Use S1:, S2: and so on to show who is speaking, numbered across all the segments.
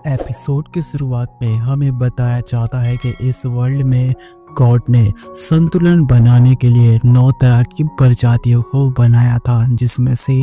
S1: Episode की शुरुआत में हमें बताया जाता है कि इस वर्ल्ड में गॉड ने संतुलन बनाने के लिए 9 तरह की प्रजातियों को बनाया था, जिसमें से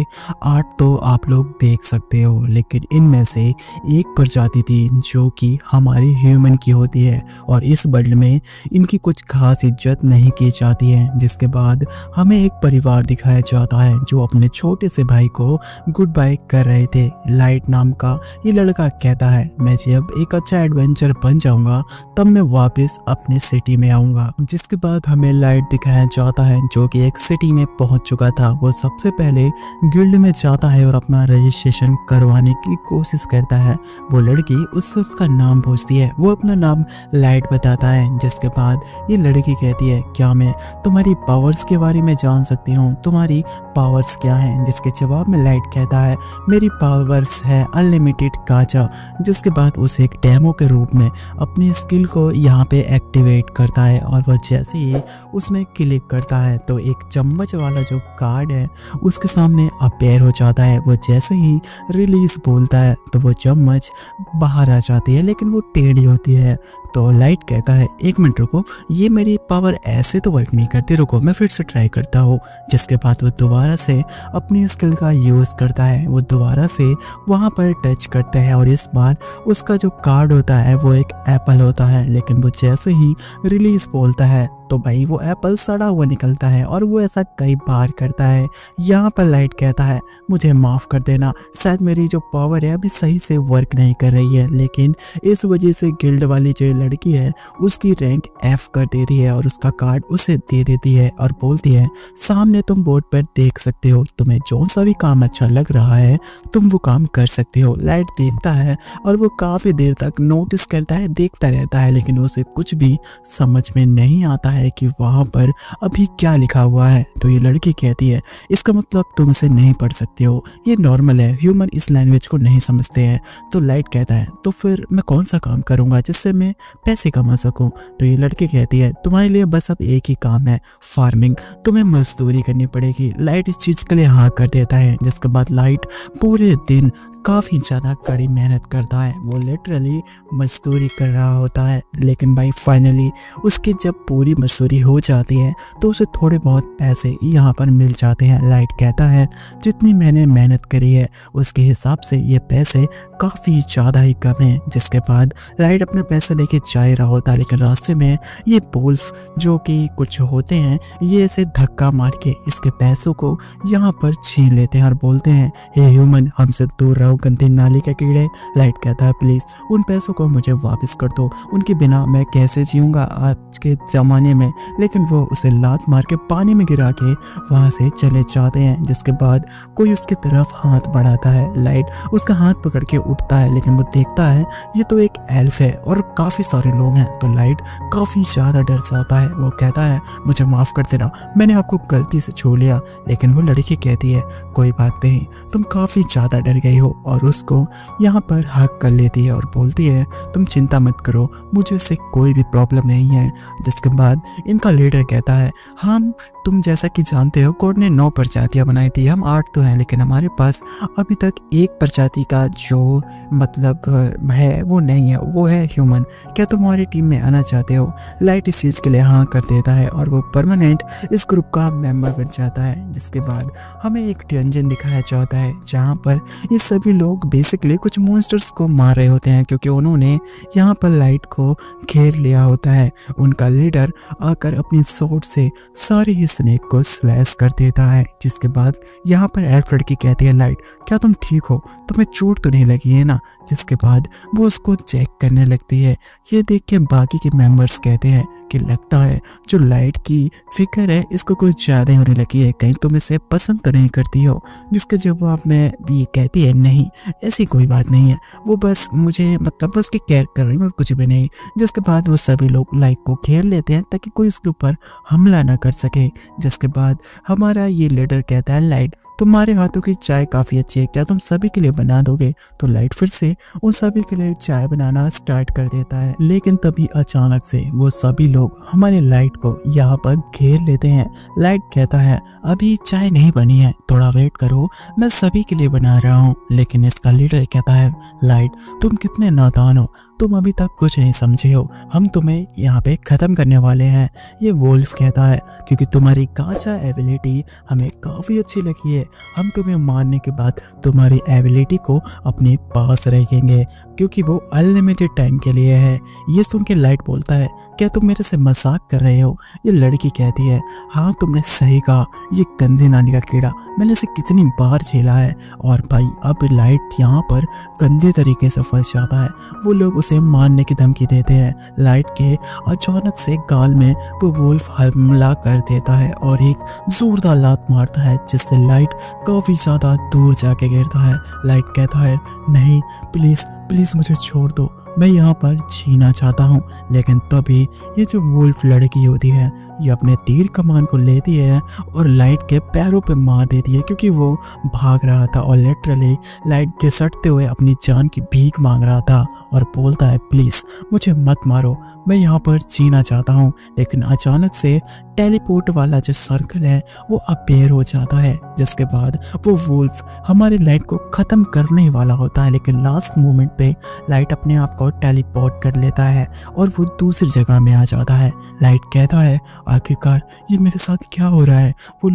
S1: 8 तो आप लोग देख सकते हो, लेकिन इनमें से एक प्रजाति थी जो कि हमारी ह्यूमन की होती है और इस वर्ल्ड में इनकी कुछ खास इज्जत नहीं की जाती है। जिसके बाद हमें एक परिवार दिखाया जाता है जो अपने छोटे से भाई को गुड बाय कर रहे थे। लाइट नाम का ये लड़का कहता है, मैं जब एक अच्छा एडवेंचर बन जाऊंगा तब मैं वापस अपने सिटी में आऊंगा। जिसके बाद हमें लाइट दिखाया जाता है जो कि एक सिटी में पहुंच चुका था। वो सबसे पहले गिल्ड में जाता है और अपना रजिस्ट्रेशन करवाने की कोशिश करता है। वो लड़की उससे उसका नाम पूछती है, वो अपना नाम लाइट बताता है। जिसके बाद ये लड़की कहती है, क्या मैं तुम्हारी पावर्स के बारे में जान सकती हूँ, तुम्हारी पावर्स क्या हैं? जिसके जवाब में लाइट कहता है, मेरी पावर्स है अनलिमिटेड गाचा। जिसके बाद उसे एक डेमो के रूप में अपनी स्किल को यहाँ पे एक्टिवेट करता है और वह जैसे ही उसमें क्लिक करता है तो एक चम्मच वाला जो कार्ड है उसके सामने अपेयर हो जाता है। वो जैसे ही रिलीज बोलता है तो वो चम्मच बाहर आ जाती है, लेकिन वो टेढ़ी होती है। तो लाइट कहता है, एक मिनट रुको, ये मेरी पावर ऐसे तो वर्क नहीं करती, रुको मैं फिर से ट्राई करता हूँ। जिसके बाद वो दोबारा से अपनी स्किल का यूज़ करता है। वो दोबारा से वहाँ पर टच करता है और इस बार उसका जो कार्ड होता है वो एक एप्पल होता है, लेकिन वो जैसे ही रिलीज बोलता है तो भाई वो एप्पल सड़ा हुआ निकलता है और वो ऐसा कई बार करता है। यहाँ पर लाइट कहता है, मुझे माफ़ कर देना, शायद मेरी जो पावर है अभी सही से वर्क नहीं कर रही है। लेकिन इस वजह से गिल्ड वाली जो लड़की है उसकी रैंक F कर दे रही है और उसका कार्ड उसे दे देती है और बोलती है, सामने तुम बोर्ड पर देख सकते हो, तुम्हें जो सा भी काम अच्छा लग रहा है तुम वो काम कर सकते हो। लाइट देखता है और वो काफ़ी देर तक नोटिस करता है, देखता रहता है, लेकिन उसे कुछ भी समझ में नहीं आता है कि वहाँ पर अभी क्या लिखा हुआ है। तो ये लड़की कहती है, इसका मतलब तुम इसे नहीं पढ़ सकते हो, ये नॉर्मल है, ह्यूमन इस लैंग्वेज को नहीं समझते हैं। तो लाइट कहता है, तो फिर मैं कौन सा काम करूँगा जिससे मैं पैसे कमा सकूँ? तो ये लड़की कहती है, तुम्हारे लिए बस अब एक ही काम है, फार्मिंग, तुम्हें मजदूरी करनी पड़ेगी। लाइट इस चीज़ के लिए हाँ कर देता है। जिसके बाद लाइट पूरे दिन काफ़ी ज़्यादा कड़ी मेहनत करता है, वो लिटरली मजदूरी कर रहा होता है। लेकिन भाई फाइनली उसकी जब पूरी मजदूरी हो जाती है तो उसे थोड़े बहुत पैसे यहाँ पर मिल जाते हैं। लाइट कहता है, जितनी मैंने मेहनत करी है उसके हिसाब से ये पैसे काफ़ी ज़्यादा ही कम हैं। जिसके बाद लाइट अपने पैसे लेके जा रहा होता है, लेकिन रास्ते में ये वुल्फ जो कि कुछ होते हैं ये इसे धक्का मार के इसके पैसों को यहाँ पर छीन लेते हैं और बोलते हैं, हे ह्यूमन, हमसे दूर रहो गंदी नाली के कीड़े। लाइट कहता है, प्लीज़ उन पैसों को मुझे वापस कर दो, उनके बिना मैं कैसे जीऊँगा आज के ज़माने में। लेकिन वो उसे लात मार के पानी में गिरा के वहाँ से चले जाते हैं। जिसके बाद कोई उसकी तरफ हाथ बढ़ाता है। लाइट उसका हाथ पकड़ के उठता है, लेकिन वो देखता है ये तो एक एल्फ है और काफ़ी सारे लोग हैं। तो लाइट काफ़ी ज़्यादा डर जाता है। वो कहता है, मुझे माफ़ कर देना, मैंने आपको गलती से छू लिया। लेकिन वो लड़की कहती है, कोई बात नहीं, तुम काफ़ी ज़्यादा डर गई हो, और उसको यहाँ पर हक कर लेती है और बोलती है, तुम चिंता मत करो, मुझे इससे कोई भी प्रॉब्लम नहीं है। जिसके बाद इनका लीडर कहता है, हम तुम जैसा कि जानते हो कोड ने 9 प्रजातियाँ बनाई थी, हम 8 तो हैं, लेकिन हमारे पास अभी तक एक प्रजाति का जो मतलब है वो नहीं है, वो है ह्यूमन। क्या तुम हमारी टीम में आना चाहते हो? लाइट इस चीज़ के लिए हाँ कर देता है और वो परमानेंट इस ग्रुप का मेंबर बन जाता है। जिसके बाद हमें एक डंजन दिखाया जाता है जहाँ पर ये सभी लोग बेसिकली कुछ मॉन्स्टर्स को मार रहे होते हैं, क्योंकि उन्होंने यहाँ पर लाइट को घेर लिया होता है। उनका लीडर आकर अपनी सोर्ड से सारे ही स्नेक को स्लैश कर देता है। जिसके बाद यहाँ पर एल्फ लड़की कहती है, लाइट क्या तुम ठीक हो, तुम्हें चोट तो नहीं लगी है ना? जिसके बाद वो उसको चेक करने लगती है। ये देख के बाकी के मेंबर्स कहते हैं कि लगता है जो लाइट की फिक्र है इसको कुछ ज़्यादा ही होने लगी है, कहीं तुम इसे पसंद तो नहीं करती हो? जिसके जवाब में ये कहती है, नहीं ऐसी कोई बात नहीं है, वो बस मुझे मतलब उसकी केयर कर रही है और कुछ भी नहीं। जिसके बाद वो सभी लोग लाइट को घेर लेते हैं ताकि कोई उसके ऊपर हमला ना कर सके। जिसके बाद हमारा ये लीडर कहता है, लाइट तुम्हारे हाथों की चाय काफ़ी अच्छी है, क्या तुम सभी के लिए बना दोगे? तो लाइट फिर से उन सभी के लिए चाय बनाना स्टार्ट कर देता है। लेकिन तभी अचानक से वो सभी लोग लोग हमारे लाइट को यहाँ पर घेर लेते हैं। लाइट कहता है अभी चाय नहीं बनी है, थोड़ा वेट करो, मैं सभी के लिए बना रहा हूँ। लेकिन इसका लीडर कहता है लाइट तुम कितने नादान हो, तुम अभी तक कुछ नहीं समझे हो, हम तुम्हें यहाँ पे ख़त्म करने वाले हैं। ये वोल्फ कहता है क्योंकि तुम्हारी गाचा एबिलिटी हमें काफ़ी अच्छी लगी है, हम तुम्हें मारने के बाद तुम्हारी एबिलिटी को अपने पास रखेंगे क्योंकि वो अनलिमिटेड टाइम के लिए है। ये सुन के लाइट बोलता है क्या तुम मेरे से मजाक कर रहे हो? ये लड़की कहती है हाँ तुमने सही कहा, ये गंदे नाली का कीड़ा मैंने इसे कितनी बार झेला है। और भाई अब लाइट यहाँ पर गंदे तरीके से फंस जाता है। वो लोग उसे मारने की धमकी देते हैं। लाइट के अचानक से गाल में वो वुल्फ हमला कर देता है और एक जोरदार लात मारता है जिससे लाइट काफ़ी ज़्यादा दूर जाके गिरता है। लाइट कहता है नहीं प्लीज़ प्लीज़ मुझे छोड़ दो, मैं यहाँ पर जीना चाहता हूँ। लेकिन तभी ये जो वुल्फ लड़की होती है ये अपने तीर कमान को लेती है और लाइट के पैरों पे मार देती है क्योंकि वो भाग रहा था और लिटरली लाइट के सटते हुए अपनी जान की भीख मांग रहा था और बोलता है प्लीज़ मुझे मत मारो, मैं यहाँ पर जीना चाहता हूँ। लेकिन अचानक से टेलीपोर्ट वाला जो सर्कल है वो अपीयर हो जाता है जिसके बाद वो वुल्फ हमारे लाइट को ख़त्म करने वाला होता है। लेकिन लास्ट मोमेंट पे लाइट अपने आप को टेलीपोर्ट कर लेता है और वो दूसरी जगह में आ जाता है। लाइट कहता है आखिरकार ये मेरे साथ क्या हो रहा है? वो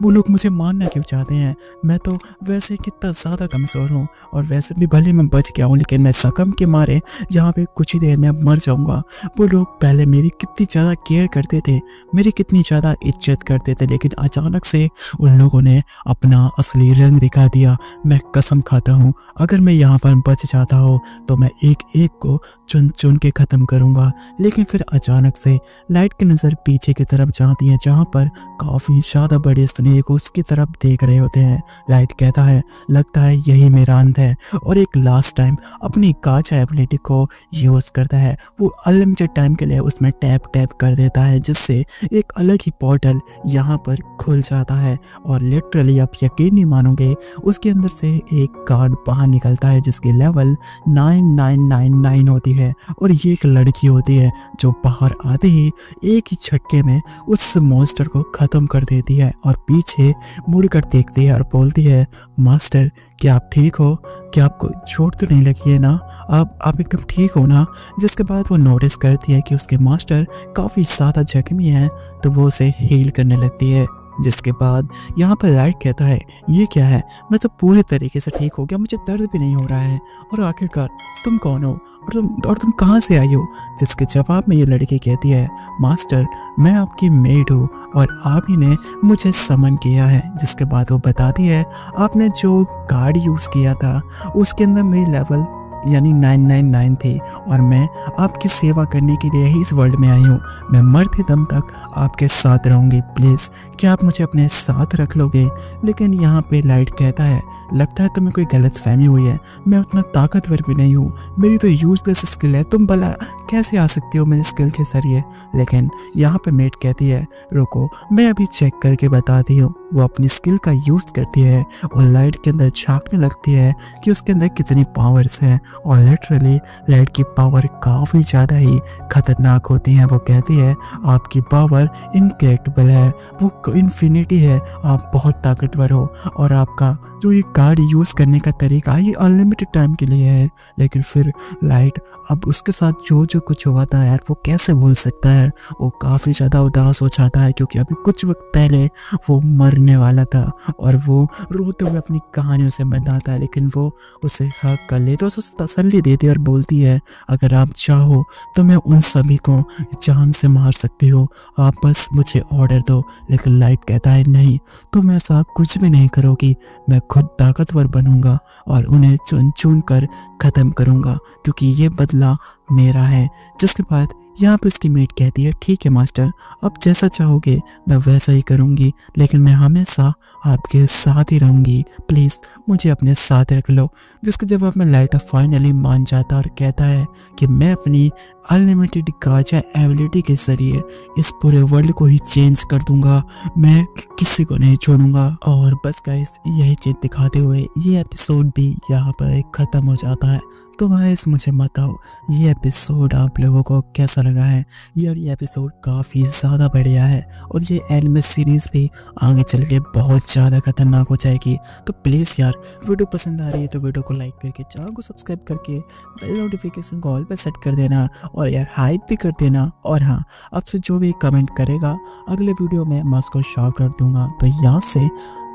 S1: लोग मुझे मारना क्यों चाहते हैं? मैं तो वैसे कितना ज़्यादा कमज़ोर हूँ और वैसे भी भले मैं बच गया हूँ लेकिन मैं सकम के मारे यहाँ पे कुछ ही देर में मर जाऊँगा। वो लोग पहले मेरी कितनी ज़्यादा केयर करते थे, मेरी कितनी ज़्यादा इज्जत करते थे, लेकिन अचानक से उन लोगों ने अपना असली रंग दिखा दिया। मैं कसम खाता हूँ अगर मैं यहाँ पर बच जाता हूँ तो मैं एक एक को चुन चुन के ख़त्म करूँगा। लेकिन फिर अचानक से लाइट की नज़र पीछे की तरफ जाती है जहाँ पर काफ़ी ज़्यादा बड़े स्नेक उसकी तरफ देख रहे होते हैं। लाइट कहता है लगता है यही मेरा अंत है और एक लास्ट टाइम अपनी गाचा एबिलिटी को यूज़ करता है। वो अनलिमिटेड टाइम के लिए उसमें टैप टैप कर देता है जिससे एक अलग ही पोर्टल यहाँ पर खुल जाता है और लिटरली आप यकीन नहीं मानोगे उसके अंदर से एक गार्ड बाहर निकलता है जिसकी लेवल 9999 होती है और ये एक लड़की होती है जो बाहर आते ही एक ही झटके में उस मॉन्स्टर को ख़त्म कर देती है और पीछे मुड़कर देखती है और बोलती है मास्टर क्या आप ठीक हो? क्या आपको चोट तो नहीं लगी है ना? आप एकदम ठीक हो ना? जिसके बाद वो नोटिस करती है कि उसके मास्टर काफ़ी ज़्यादा जख्मी है तो वो उसे हील करने लगती है। जिसके बाद यहाँ पर लाइट कहता है ये क्या है, मैं तो पूरी तरीके से ठीक हो गया, मुझे दर्द भी नहीं हो रहा है और आखिरकार तुम कौन हो और तुम कहाँ से आई हो? जिसके जवाब में ये लड़की कहती है मास्टर मैं आपकी मेड हूँ और आप ही ने मुझे समन किया है। जिसके बाद वो बताती है आपने जो कार्ड यूज़ किया था उसके अंदर मेरी लेवल यानी 999 थी और मैं आपकी सेवा करने के लिए ही इस वर्ल्ड में आई हूँ। मैं मरते दम तक आपके साथ रहूँगी, प्लीज़ क्या आप मुझे अपने साथ रख लोगे? लेकिन यहाँ पे लाइट कहता है लगता है तुम्हें कोई गलत फहमी हुई है, मैं उतना ताकतवर भी नहीं हूँ, मेरी तो यूजलेस स्किल है, तुम भला कैसे आ सकती हो मेरी स्किल के जरिए? लेकिन यहाँ पे मेट कहती है रुको मैं अभी चेक करके बताती हूँ। वो अपनी स्किल का यूज़ करती है और लाइट के अंदर झांकने लगती है कि उसके अंदर कितनी पावर्स हैं और लिटरली लाइट की पावर काफ़ी ज़्यादा ही खतरनाक होती है। वो कहती है आपकी पावर इनक्रेडिबल है, वो इन्फिनिटी है, आप बहुत ताकतवर हो और आपका जो ये कार्ड यूज़ करने का तरीका है ये अनलिमिटेड टाइम के लिए है। लेकिन फिर लाइट अब उसके साथ जो कुछ हुआ था यार वो कैसे भूल सकता है? वो काफ़ी ज़्यादा उदास हो जाता है क्योंकि अभी कुछ वक्त पहले वो मरने वाला था और वो रोते हुए अपनी कहानियों से बताता है। लेकिन वो उसे हक कर ले तो उसे तसल्ली देती है और बोलती है अगर आप चाहो तो मैं उन सभी को जान से मार सकती हो, आप बस मुझे ऑर्डर दो। लेकिन लाइट कहता है नहीं तुम ऐसा कुछ भी नहीं करोगी, मैं खुद ताकतवर बनूंगा और उन्हें चुन चुन कर ख़त्म करूंगा क्योंकि ये बदला मेरा है। जिसके बाद यहाँ पे उसकी मेट कहती है ठीक है मास्टर अब जैसा चाहोगे मैं वैसा ही करूँगी, लेकिन मैं हमेशा आपके साथ ही रहूँगी, प्लीज़ मुझे अपने साथ रख लो। जिसके जवाब में लाइट फाइनली मान जाता और कहता है कि मैं अपनी अनलिमिटेड गाचा एबिलिटी के जरिए इस पूरे वर्ल्ड को ही चेंज कर दूंगा, मैं किसी को नहीं छोड़ूंगा। और बस गाइस यही चीज़ दिखाते हुए ये एपिसोड भी यहाँ पर ख़त्म हो जाता है। तो गाइस मुझे बताओ ये एपिसोड आप लोगों को कैसा लगा है यार। ये एपिसोड काफ़ी ज़्यादा बढ़िया है और ये एनिमे सीरीज़ भी आगे चल के बहुत ज़्यादा खतरनाक हो जाएगी। तो प्लीज़ यार वीडियो पसंद आ रही है तो वीडियो को लाइक करके चैनल को सब्सक्राइब करके बेल नोटिफिकेशन को ऑल पे सेट कर देना और यार हाइप भी कर देना। और हाँ, आपसे जो भी कमेंट करेगा अगले वीडियो में मैं उसको शाउट कर दूंगा, तो यहाँ से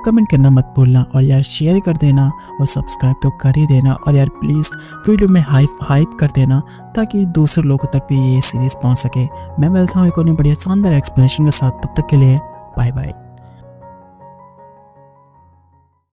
S1: कमेंट करना मत भूलना और यार शेयर कर देना और सब्सक्राइब तो कर ही देना। और यार प्लीज़ वीडियो में हाइप कर देना ताकि दूसरे लोगों तक भी ये सीरीज़ पहुंच सके। मैं मिलता हूँ एक और बढ़िया शानदार एक्सप्लेनेशन के साथ, तब तक के लिए बाय बाय।